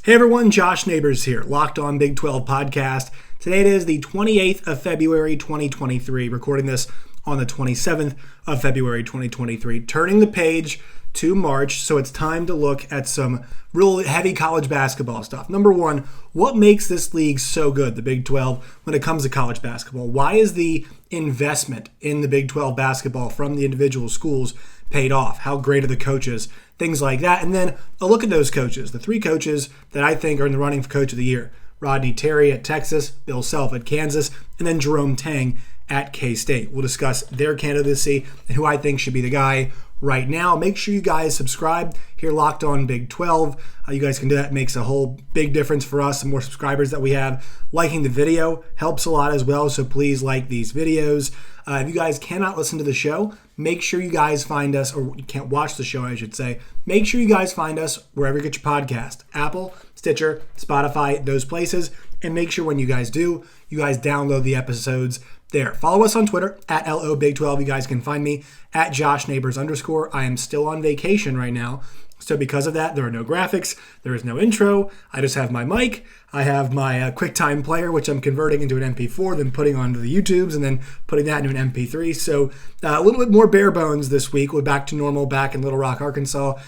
Hey everyone, Josh Neighbors here, Locked On Big 12 podcast. Today it is the 28th of February 2023, recording this on the 27th of February 2023, turning the page to March, so it's time to look at some real heavy college basketball stuff. Number one, what makes this league so good, the Big 12, when it comes to college basketball? Why is the investment in the Big 12 basketball from the individual schools paid off? How great are the coaches? Things like that. And then a look at those coaches, the three coaches that I think are in the running for Coach of the Year. Rodney Terry at Texas, Bill Self at Kansas, and then Jerome Tang at K-State. We'll discuss their candidacy and who I think should be the guy right now. Make sure you guys subscribe here, Locked On Big 12. You guys can do that. It makes a whole big difference for us. The more subscribers that we have. Liking the video helps a lot as well, so please like these videos. If you guys cannot listen to the show, make sure you guys find us, or you can't watch the show, I should say. Make sure you guys find us wherever you get your podcast. Apple, Stitcher, Spotify, those places. And make sure when you guys do, you guys download the episodes there. Follow us on Twitter at LOBig12. You guys can find me at JoshNeighbors_. I am still on vacation right now. So because of that, there are no graphics. There is no intro. I just have my mic. I have my QuickTime player, which I'm converting into an MP4, then putting onto the YouTubes, and then putting that into an MP3. So a little bit more bare bones this week. We're back to normal back in Little Rock, Arkansas.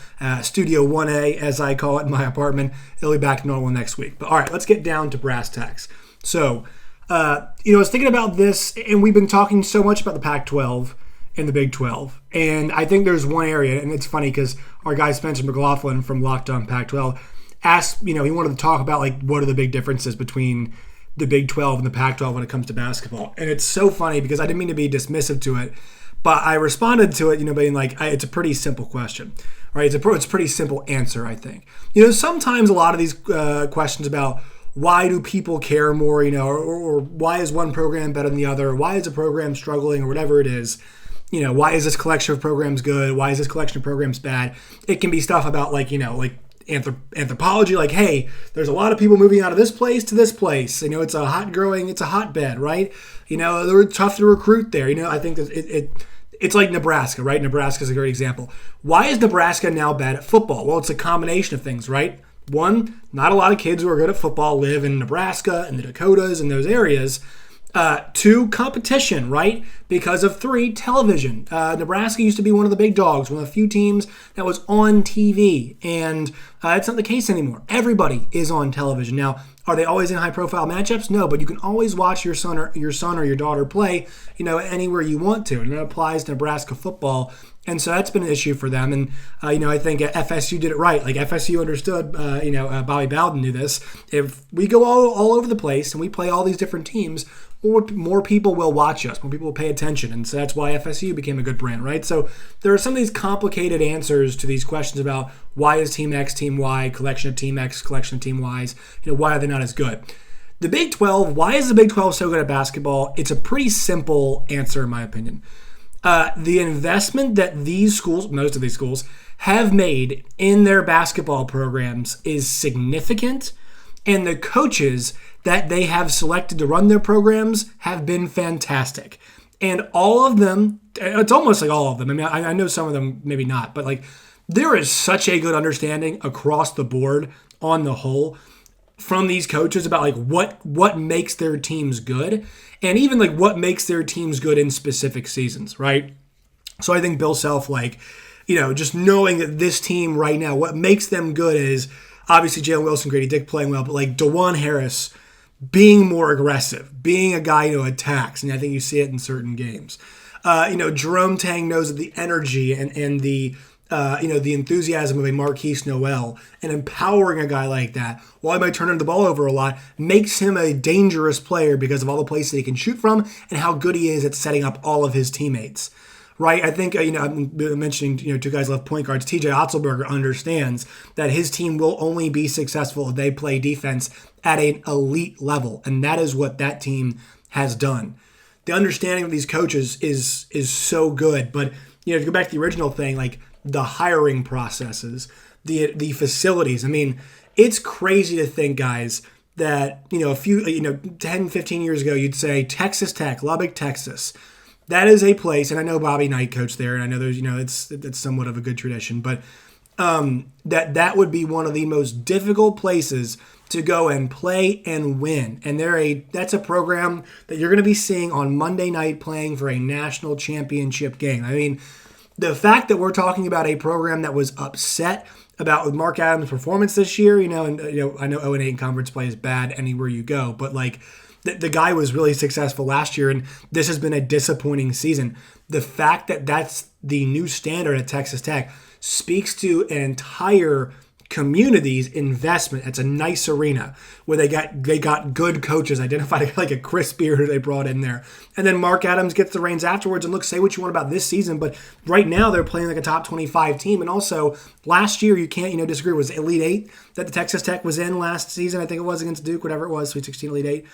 Studio 1A, as I call it in my apartment. It'll be back to normal next week. But all right, let's get down to brass tacks. So, I was thinking about this, and we've been talking so much about the Pac-12 and the Big 12. And I think there's one area, and it's funny because our guy Spencer McLaughlin from Locked On Pac-12 asked, he wanted to talk about what are the big differences between the Big 12 and the Pac-12 when it comes to basketball. And it's so funny because I didn't mean to be dismissive to it, but I responded to it, being it's a pretty simple question, right? It's a pretty simple answer, I think. Sometimes a lot of these questions about why do people care more, or why is one program better than the other? Or why is a program struggling or whatever it is? Why is this collection of programs good? Why is this collection of programs bad? It can be stuff about anthropology, hey, there's a lot of people moving out of this place to this place. It's a hotbed, right? They're tough to recruit there. I think that it's like Nebraska, right? Nebraska's a great example. Why is Nebraska now bad at football? Well, it's a combination of things, right? One, not a lot of kids who are good at football live in Nebraska and the Dakotas and those areas. Two, competition, right? Because of three, television. Nebraska used to be one of the big dogs, one of the few teams that was on TV, and it's not the case anymore. Everybody is on television. Now, are they always in high-profile matchups? No, but you can always watch your son or your daughter play, anywhere you want to, and that applies to Nebraska football. And so that's been an issue for them. And, I think FSU did it right. FSU understood, Bobby Bowden knew this. If we go all over the place and we play all these different teams, more people will watch us. More people will pay attention. And so that's why FSU became a good brand, right? So there are some of these complicated answers to these questions about why is Team X, Team Y, collection of Team X, collection of Team Ys, why are they not as good? The Big 12, why is the Big 12 so good at basketball? It's a pretty simple answer in my opinion. The investment that these schools, most of these schools, have made in their basketball programs is significant, and the coaches that they have selected to run their programs have been fantastic. And all of them, it's almost like all of them. I know some of them maybe not, but there is such a good understanding across the board on the whole from these coaches about what makes their teams good, and even what makes their teams good in specific seasons, right? So I think Bill Self, just knowing that this team right now, what makes them good is obviously Jalen Wilson, Grady Dick playing well, but DeJuan Harris being more aggressive, being a guy who attacks, and I think you see it in certain games. Jerome Tang knows that the energy and the the enthusiasm of a Marquise Noel and empowering a guy like that, while he might turn the ball over a lot, makes him a dangerous player because of all the places that he can shoot from and how good he is at setting up all of his teammates. Right? I think, I'm mentioning, two guys left point guards. TJ Otzelberger understands that his team will only be successful if they play defense at an elite level. And that is what that team has done. The understanding of these coaches is so good. But, if you go back to the original thing, the hiring processes, the facilities. It's crazy to think, guys, that, a few, 10, 15 years ago, you'd say Texas Tech, Lubbock, Texas. That is a place, and I know Bobby Knight coached there, and I know there's, it's somewhat of a good tradition, but that would be one of the most difficult places to go and play and win. And that's a program that you're going to be seeing on Monday night playing for a national championship game. I mean, the fact that we're talking about a program that was upset about Mark Adams' performance this year, I know 0-8 in conference play is bad anywhere you go, but like the guy was really successful last year, and this has been a disappointing season. The fact that that's the new standard at Texas Tech speaks to an entire community's investment. It's a nice arena where they got good coaches, identified like a Chris Beard who they brought in there. And then Mark Adams gets the reins afterwards, and look, say what you want about this season, but right now they're playing like a top 25 team. And also last year, you can't, disagree, was Elite Eight that the Texas Tech was in last season. I think it was against Duke, whatever it was, Sweet 16, Elite Eight.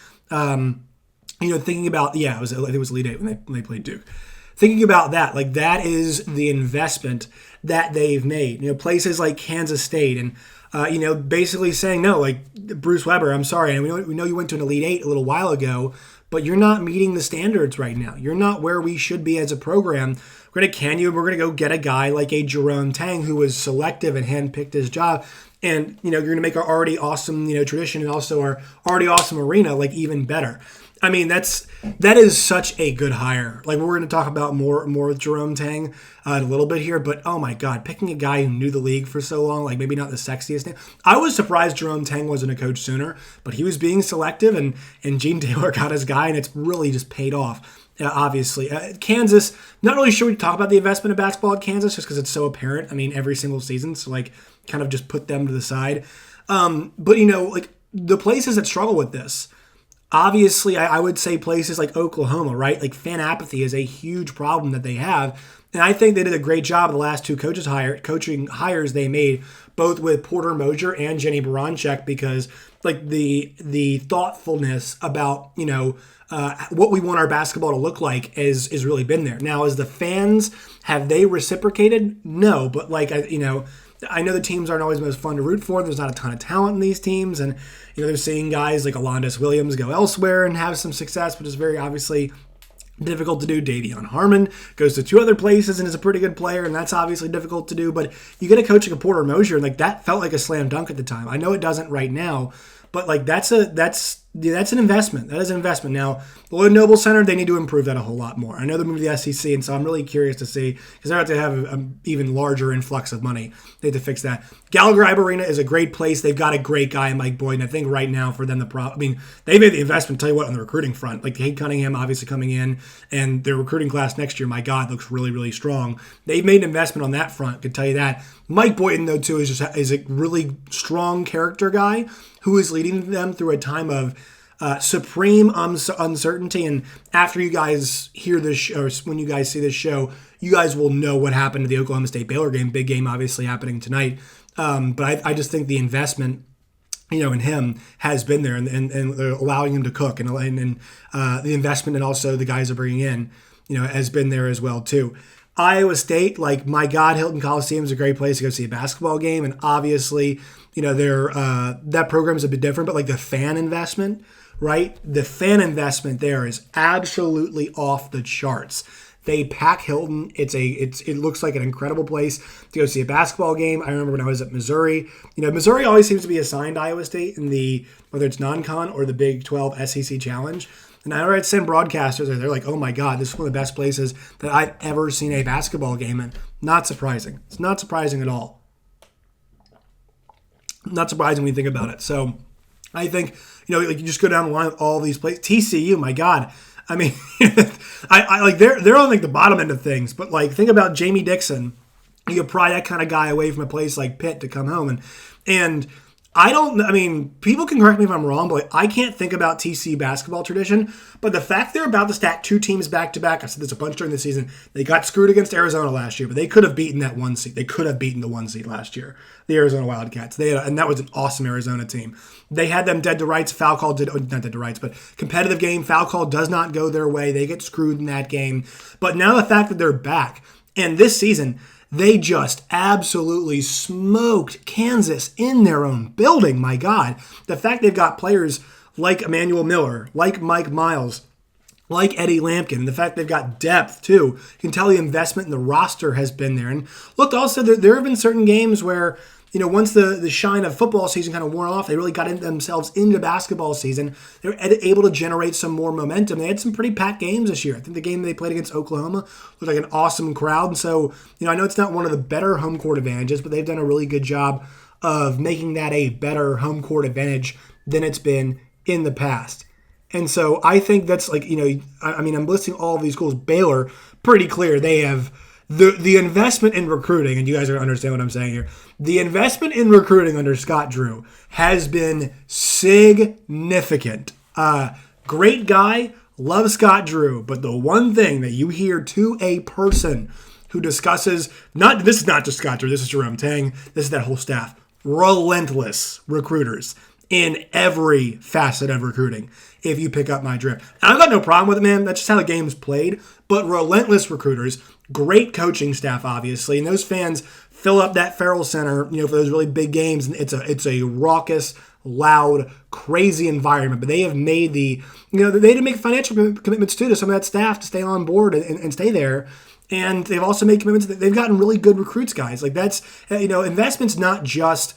Thinking about, I think it was Elite Eight when they played Duke. Thinking about that, like that is the investment that they've made. Places like Kansas State and, basically saying, no, like Bruce Weber, I'm sorry. And we know you went to an Elite Eight a little while ago, but you're not meeting the standards right now. You're not where we should be as a program. We're going to can you, and we're going to go get a guy like a Jerome Tang who was selective and handpicked his job. And, you're going to make our already awesome, tradition and also our already awesome arena like even better. I mean, that is such a good hire. Like, we're going to talk about more with Jerome Tang in a little bit here, but oh my God, picking a guy who knew the league for so long, like maybe not the sexiest name. I was surprised Jerome Tang wasn't a coach sooner, but he was being selective, and Gene Taylor got his guy, and it's really just paid off. Obviously, Kansas, not really sure we talk about the investment in basketball at Kansas just because it's so apparent. I mean, every single season, so like kind of just put them to the side. But like the places that struggle with this, obviously, I would say places like Oklahoma, right? Like fan apathy is a huge problem that they have. And I think they did a great job of the last two coaching hires they made, both with Porter Moser and Jenny Baranchek, because like the thoughtfulness about, what we want our basketball to look like is really been there. Now, as the fans, have they reciprocated? No, but like, I know the teams aren't always the most fun to root for. There's not a ton of talent in these teams. And, they're seeing guys like Alondas Williams go elsewhere and have some success, but it's very obviously difficult to do. Davion Harmon goes to two other places and is a pretty good player, and that's obviously difficult to do. But you get a coach like a Porter Moser, and like that felt like a slam dunk at the time. I know it doesn't right now, but like that's an investment. That is an investment. Now, the Lloyd Noble Center, they need to improve that a whole lot more. I know they're moving to the SEC, and so I'm really curious to see, because they're about to have an even larger influx of money. They have to fix that. Gallagher-Iba Arena is a great place. They've got a great guy in Mike Boyd, and I think right now for them, they made the investment, tell you what, on the recruiting front. Like Cade Cunningham obviously coming in, and their recruiting class next year, my God, looks really, really strong. They've made an investment on that front, could tell you that. Mike Boyden, though, too, is a really strong character guy who is leading them through a time of supreme uncertainty. And after you guys hear this show, or when you guys see this show, you guys will know what happened to the Oklahoma State Baylor game. Big game, obviously, happening tonight. But I just think the investment, in him has been there, and allowing him to cook, and the investment, and also the guys are bringing in, has been there as well too. Iowa State, like, my God, Hilton Coliseum is a great place to go see a basketball game, and obviously, that program's a bit different, but like the fan investment, right? The fan investment there is absolutely off the charts. They pack Hilton. It looks like an incredible place to go see a basketball game. I remember when I was at Missouri. Missouri always seems to be assigned Iowa State in whether it's non-con or the Big 12 SEC Challenge. And I already send broadcasters there. They're like, oh my God, this is one of the best places that I've ever seen a basketball game in. Not surprising. It's not surprising at all. Not surprising when you think about it. So I think, like you just go down the line with all these places. TCU, my God. I mean, I like they're on like the bottom end of things, but like think about Jamie Dixon. You pry that kind of guy away from a place like Pitt to come home, and people can correct me if I'm wrong, but I can't think about TCU basketball tradition. But the fact they're about to stack two teams back to back, I said this a bunch during the season. They got screwed against Arizona last year, but they could have beaten that one seed. They could have beaten the one seed last year, the Arizona Wildcats. And that was an awesome Arizona team. They had them dead to rights. Foul call not dead to rights, but competitive game. Foul call does not go their way. They get screwed in that game. But now the fact that they're back, and this season, they just absolutely smoked Kansas in their own building. My God. The fact they've got players like Emmanuel Miller, like Mike Miles, like Eddie Lampkin, and the fact they've got depth too. You can tell the investment in the roster has been there. And look, also there have been certain games where, once the shine of football season kind of worn off, they really got themselves into basketball season. They were able to generate some more momentum. They had some pretty packed games this year. I think the game they played against Oklahoma looked like an awesome crowd. And so, I know it's not one of the better home court advantages, but they've done a really good job of making that a better home court advantage than it's been in the past. And so I think that's I'm listing all of these schools. Baylor, pretty clear. They have the investment in recruiting, and you guys are going to understand what I'm saying here. The investment in recruiting under Scott Drew has been significant. Great guy, love Scott Drew, but the one thing that you hear to a person who discusses, this is not just Scott Drew, this is Jerome Tang, this is that whole staff, relentless recruiters in every facet of recruiting, if you pick up my drift. And I've got no problem with it, man. That's just how the game's played. But relentless recruiters, great coaching staff, obviously, and those fans fill up that Farrell Center, for those really big games. And it's a raucous, loud, crazy environment. But they have made they had to make financial commitments too to some of that staff to stay on board and stay there. And they've also made commitments that they've gotten really good recruits, guys. Like that's, investment's not just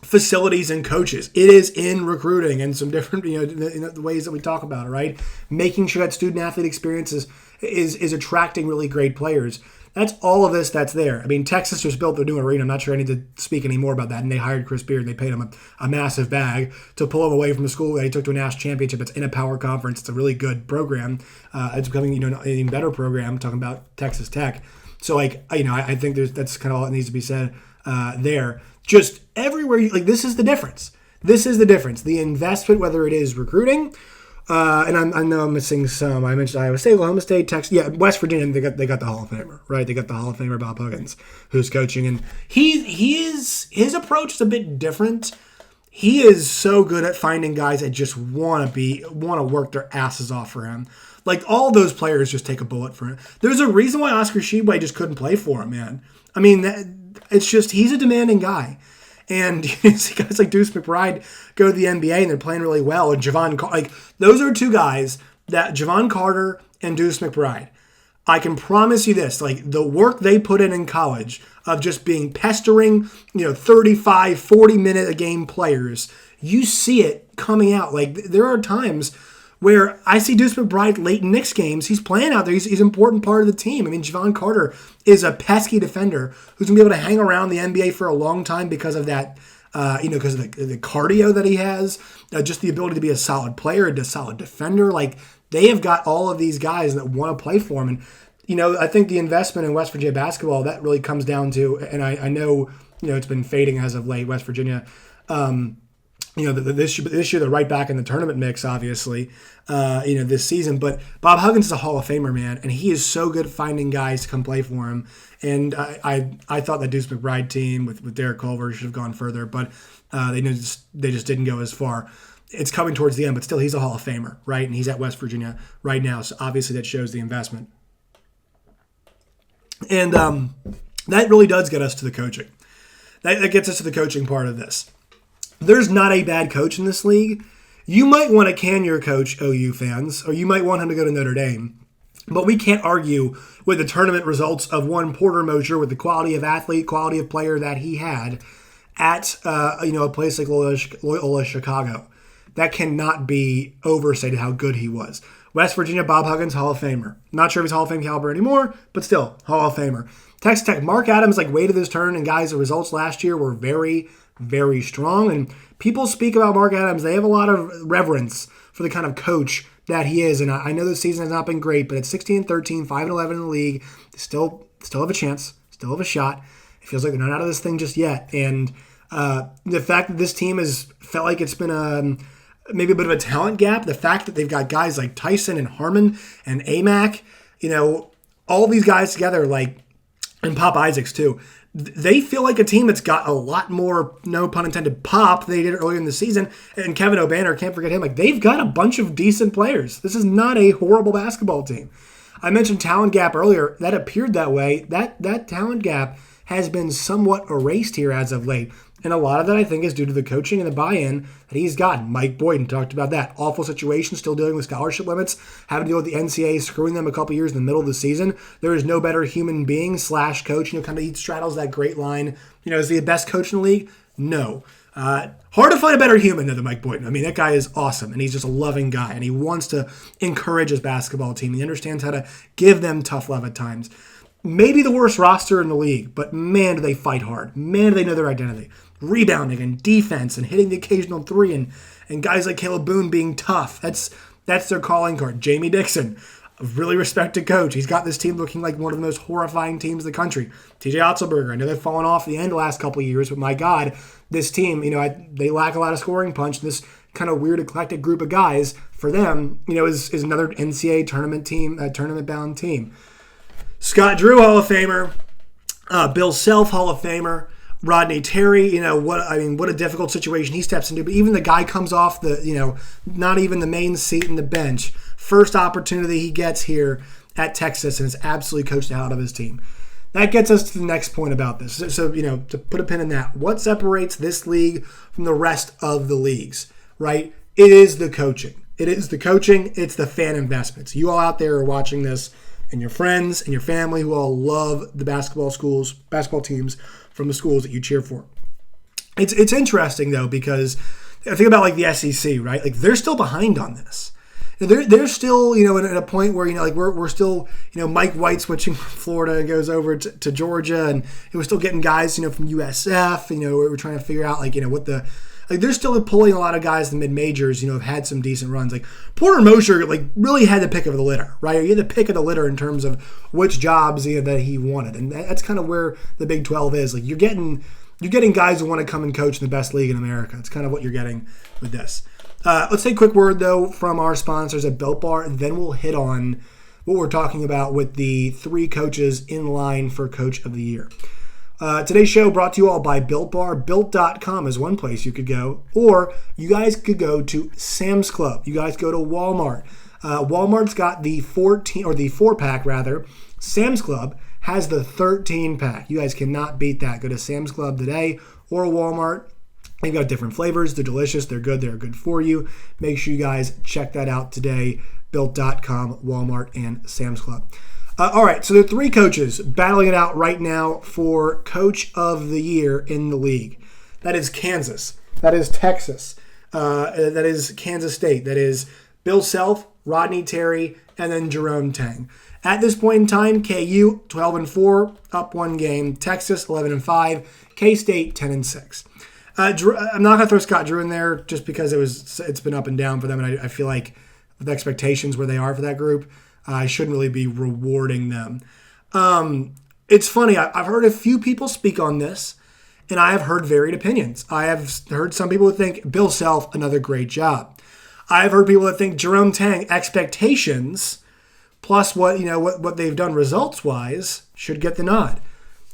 facilities and coaches. It is in recruiting and some different, the ways that we talk about it, right? Making sure that student-athlete experience is attracting really great players. That's all of this that's there. I mean, Texas just built their new arena. I'm not sure I need to speak any more about that. And they hired Chris Beard. They paid him a massive bag to pull him away from a school that he took to a national championship. It's in a power conference. It's a really good program. It's becoming, an even better program, talking about Texas Tech. So, I think that's kind of all that needs to be said there. Just everywhere, this is the difference. This is the difference. The investment, whether it is recruiting, and I know I'm missing some. I mentioned Iowa State, Oklahoma State, Texas. Yeah, West Virginia. They got the Hall of Famer, right? They got the Hall of Famer Bob Huggins, who's coaching, and his approach is a bit different. He is so good at finding guys that just want to work their asses off for him. Like all those players just take a bullet for him. There's a reason why Oscar Tshiebwe just couldn't play for him, man. I mean, it's just he's a demanding guy. And you see guys like Deuce McBride go to the NBA and they're playing really well. And those are two guys, that Javon Carter and Deuce McBride. I can promise you this, the work they put in college of just being pestering, 35, 40-minute a game players, you see it coming out. There are times where I see Deuce McBride late in Knicks games. He's playing out there. He's an important part of the team. I mean, Javon Carter is a pesky defender who's going to be able to hang around the NBA for a long time because of that, because of the cardio that he has, just the ability to be a solid player, a solid defender. They have got all of these guys that want to play for him. And, I think the investment in West Virginia basketball, that really comes down to, and I know, it's been fading as of late, West Virginia, this year they're right back in the tournament mix, obviously, this season. But Bob Huggins is a Hall of Famer, man, and he is so good at finding guys to come play for him. And I thought that Deuce McBride team with Derek Culver should have gone further, but they just didn't go as far. It's coming towards the end, but still, he's a Hall of Famer, right? And he's at West Virginia right now, so obviously that shows the investment. And that really does get us to the coaching. That gets us to the coaching part of this. There's not a bad coach in this league. You might want to can your coach, OU fans, or you might want him to go to Notre Dame. But we can't argue with the tournament results of one Porter Mosher with the quality of athlete, quality of player that he had at a place like Loyola Chicago. That cannot be overstated how good he was. West Virginia, Bob Huggins, Hall of Famer. Not sure if he's Hall of Fame caliber anymore, but still, Hall of Famer. Texas Tech, Mark Adams waited his turn, and guys, the results last year were very, very strong. And people speak about Mark Adams. They have a lot of reverence for the kind of coach that he is. And I know this season has not been great, but at 16-13, 5-11 in the league, still have a chance, still have a shot. It feels like they're not out of this thing just yet. And the fact that this team has felt like it's been maybe a bit of a talent gap, the fact that they've got guys like Tyson and Harmon and Amac, all these guys together, and Pop Isaacs too, they feel like a team that's got a lot more, no pun intended, pop than they did earlier in the season. And Kevin O'Banner, can't forget him. They've got a bunch of decent players. This is not a horrible basketball team. I mentioned talent gap earlier. That appeared that way. That talent gap has been somewhat erased here as of late. And a lot of that, I think, is due to the coaching and the buy-in that he's gotten. Mike Boyden talked about that. Awful situation, still dealing with scholarship limits, having to deal with the NCAA screwing them a couple years in the middle of the season. There is no better human being / coach. Kind of he straddles that great line. Is he the best coach in the league? No. Hard to find a better human than Mike Boyden. I mean, that guy is awesome, and he's just a loving guy, and he wants to encourage his basketball team. He understands how to give them tough love at times. Maybe the worst roster in the league, but man, do they fight hard. Man, do they know their identity. Rebounding and defense and hitting the occasional three and guys like Caleb Boone being tough. That's their calling card. Jamie Dixon, a really respected coach. He's got this team looking like one of the most horrifying teams in the country. TJ Otzelberger, I know they've fallen off the end the last couple of years, but my God, this team, they lack a lot of scoring punch. And this kind of weird, eclectic group of guys, for them, is another NCAA tournament team, a tournament-bound team. Scott Drew, Hall of Famer. Bill Self, Hall of Famer. Rodney Terry, what a difficult situation he steps into. But even the guy comes off the, not even the main seat in the bench. First opportunity he gets here at Texas and is absolutely coached out of his team. That gets us to the next point about this. So, to put a pin in that, what separates this league from the rest of the leagues, right? It is the coaching. It's the fan investments. You all out there are watching this, and your friends and your family who all love the basketball teams from the schools that you cheer for. It's interesting, though, because I think about like the SEC, right? Like they're still behind on this. They're still, at a point where, we're still, Mike White switching from Florida and goes over to Georgia, and we're still getting guys, from USF, we're trying to figure out, what the, they're still pulling a lot of guys in the mid-majors, have had some decent runs. Like Porter Mosher, really had the pick of the litter, right? He had the pick of the litter in terms of which jobs, that he wanted. And that's kind of where the Big 12 is. Like you're getting guys who want to come and coach in the best league in America. It's kind of what you're getting with this. Let's take a quick word, though, from our sponsors at Built Bar, and then we'll hit on what we're talking about with the 3 coaches in line for Coach of the Year. Today's show brought to you all by Built Bar. Built.com is one place you could go, or you guys could go to Sam's Club. You guys go to Walmart. Walmart's got the 4-pack rather. Sam's Club has the 13-pack. You guys cannot beat that. Go to Sam's Club today or Walmart. They've got different flavors. They're delicious. They're good. They're good for you. Make sure you guys check that out today. Built.com, Walmart, and Sam's Club. All right, so there are 3 coaches battling it out right now for Coach of the Year in the league. That is Kansas. That is Texas. That is Kansas State. That is Bill Self, Rodney Terry, and then Jerome Tang. At this point in time, KU 12-4, up 1 game. Texas 11-5. K-State 10-6. I'm not going to throw Scott Drew in there just because it's been up and down for them, and I feel like the expectations where they are for that group, I shouldn't really be rewarding them. It's funny. I've heard a few people speak on this, and I have heard varied opinions. I have heard some people who think Bill Self, another great job. I've heard people that think Jerome Tang, expectations plus what they've done results-wise should get the nod.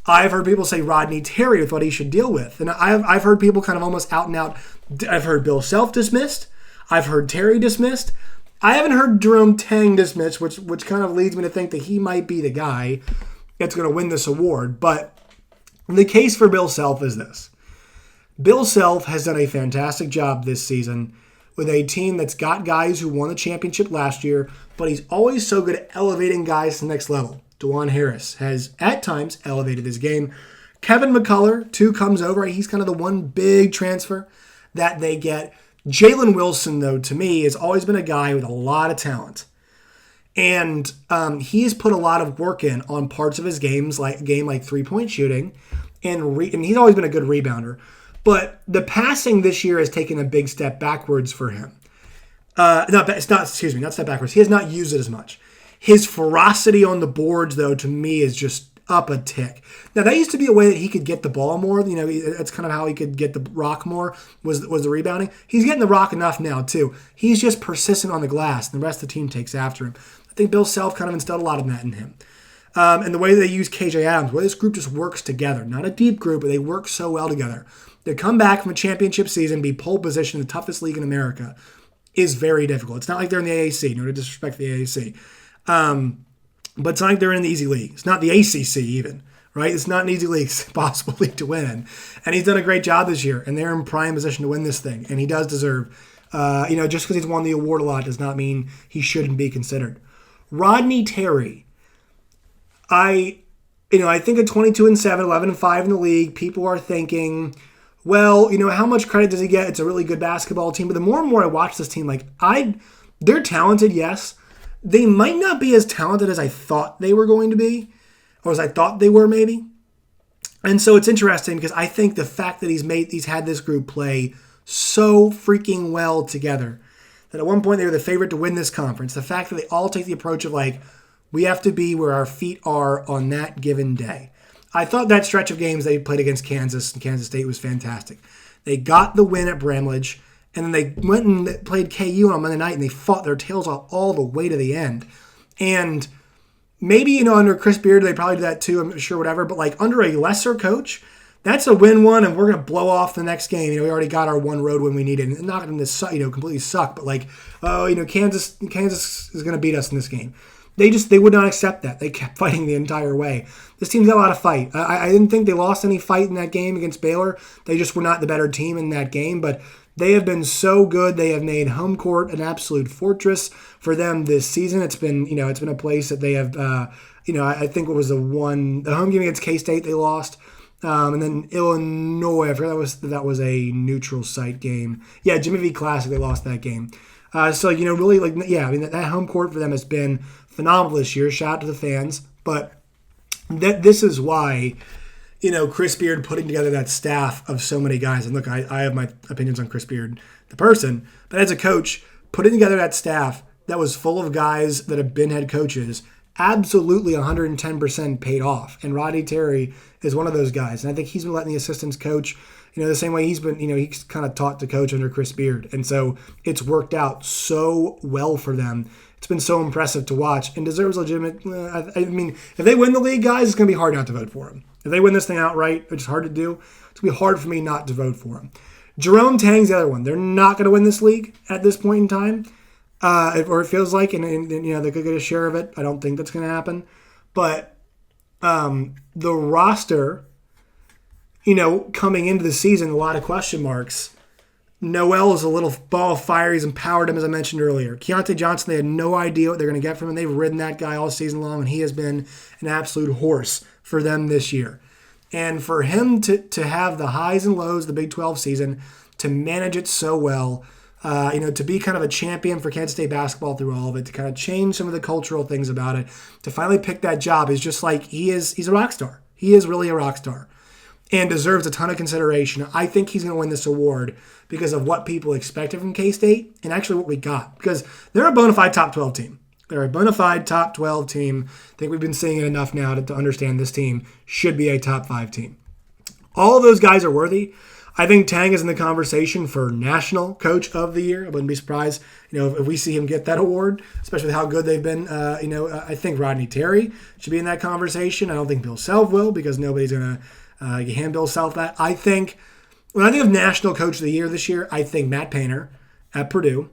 I've heard people say Rodney Terry with what he should deal with. And I've heard people kind of almost out and out. I've heard Bill Self dismissed. I've heard Terry dismissed. I haven't heard Jerome Tang dismissed, which kind of leads me to think that he might be the guy that's going to win this award. But the case for Bill Self is this. Bill Self has done a fantastic job this season with a team that's got guys who won the championship last year, but he's always so good at elevating guys to the next level. DeJuan Harris has, at times, elevated his game. Kevin McCullough, too, comes over. He's kind of the one big transfer that they get. Jalen Wilson, though, to me, has always been a guy with a lot of talent. And he has put a lot of work in on parts of his game like three-point shooting. And he's always been a good rebounder. But the passing this year has taken a big step backwards for him. Not step backwards. He has not used it as much. His ferocity on the boards, though, to me is just up a tick. Now, that used to be a way that he could get the ball more. That's kind of how he could get the rock more, was the rebounding. He's getting the rock enough now, too. He's just persistent on the glass, and the rest of the team takes after him. I think Bill Self kind of instilled a lot of that in him. And the way they use KJ Adams, the way this group just works together. Not a deep group, but they work so well together. To come back from a championship season, be pole position in the toughest league in America, is very difficult. It's not like they're in the AAC, no to disrespect the AAC. But it's not like they're in the easy league. It's not the ACC even, right? It's not an easy league, it's possible league to win in. And he's done a great job this year, and they're in prime position to win this thing. And he does deserve, just because he's won the award a lot does not mean he shouldn't be considered. Rodney Terry, I think at 22-7, 11-5 in the league, people are thinking, well, how much credit does he get? It's a really good basketball team. But the more and more I watch this team, they're talented, yes. They might not be as talented as I thought they were going to be, or as I thought they were maybe. And so it's interesting because I think the fact that he's had this group play so freaking well together, that at one point they were the favorite to win this conference, the fact that they all take the approach of we have to be where our feet are on that given day. I thought that stretch of games they played against Kansas and Kansas State was fantastic. They got the win at Bramlage, and then they went and played KU on Monday night, and they fought their tails off all the way to the end. And maybe, under Chris Beard, they probably do that too, I'm sure, whatever. But under a lesser coach, that's a win-1, and we're going to blow off the next game. We already got our one road win we needed. And not going to completely suck, but Kansas is going to beat us in this game. They would not accept that. They kept fighting the entire way. This team's got a lot of fight. I didn't think they lost any fight in that game against Baylor. They just were not the better team in that game, but they have been so good. They have made home court an absolute fortress for them this season. It's been a place that they have, I think it was the home game against K-State they lost. And then Illinois, I forgot that was a neutral site game. Yeah, Jimmy V Classic, they lost that game. Really, that home court for them has been phenomenal this year. Shout out to the fans. But this is why, Chris Beard putting together that staff of so many guys. And look, I have my opinions on Chris Beard, the person. But as a coach, putting together that staff that was full of guys that have been head coaches, absolutely 110% paid off. And Rodney Terry is one of those guys. And I think he's been letting the assistants coach, the same way he's been, he's kind of taught to coach under Chris Beard. And so it's worked out so well for them. It's been so impressive to watch and deserves legitimate. If they win the league, guys, it's going to be hard not to vote for him. If they win this thing outright, which is hard to do, it's going to be hard for me not to vote for him. Jerome Tang's the other one. They're not going to win this league at this point in time, or it feels like, and they could get a share of it. I don't think that's going to happen. But the roster, coming into the season, a lot of question marks. Noel is a little ball of fire. He's empowered him, as I mentioned earlier. Keontae Johnson, they had no idea what they're going to get from him. They've ridden that guy all season long, and he has been an absolute horse for them this year. And for him to have the highs and lows of the Big 12 season, to manage it so well, to be kind of a champion for Kansas State basketball through all of it, to kind of change some of the cultural things about it, to finally pick that job is just he's a rock star. He is really a rock star and deserves a ton of consideration. I think he's going to win this award because of what people expected from K-State and actually what we got. Because they're a bona fide top 12 team. They're a bona fide top 12 team. I think we've been seeing it enough now to understand this team should be a top 5 team. All of those guys are worthy. I think Tang is in the conversation for National Coach of the Year. I wouldn't be surprised, if we see him get that award, especially with how good they've been. I think Rodney Terry should be in that conversation. I don't think Bill Self will because nobody's going to hand Bill Self that. I think when I think of National Coach of the Year this year, I think Matt Painter at Purdue.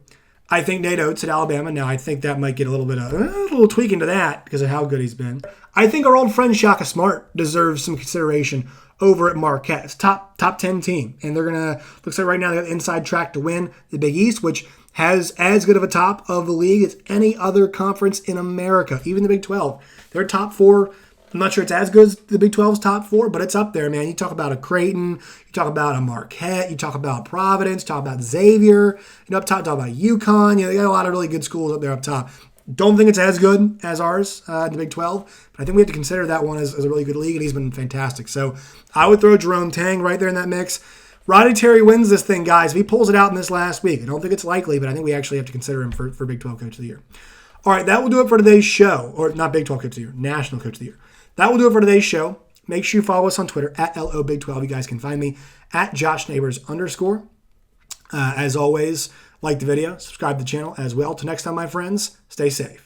I think Nate Oates at Alabama. Now, I think that might get a little tweak into that because of how good he's been. I think our old friend Shaka Smart deserves some consideration over at Marquette. It's top 10 team. And they're going to, looks like right now they got the inside track to win the Big East, which has as good of a top of the league as any other conference in America, even the Big 12. They're top 4. I'm not sure it's as good as the Big 12's top 4, but it's up there, man. You talk about a Creighton, you talk about a Marquette, you talk about Providence, you talk about Xavier, up top, talk about UConn. They got a lot of really good schools up there up top. Don't think it's as good as ours in the Big 12, but I think we have to consider that one as a really good league, and he's been fantastic. So I would throw Jerome Tang right there in that mix. Rodney Terry wins this thing, guys. If he pulls it out in this last week, I don't think it's likely, but I think we actually have to consider him for Big 12 Coach of the Year. All right, that will do it for today's show. Or not Big 12 Coach of the Year, National Coach of the Year. That will do it for today's show. Make sure you follow us on Twitter at LOBig12. You guys can find me at JoshNeighbors_. As always, like the video, subscribe to the channel as well. Till next time, my friends, stay safe.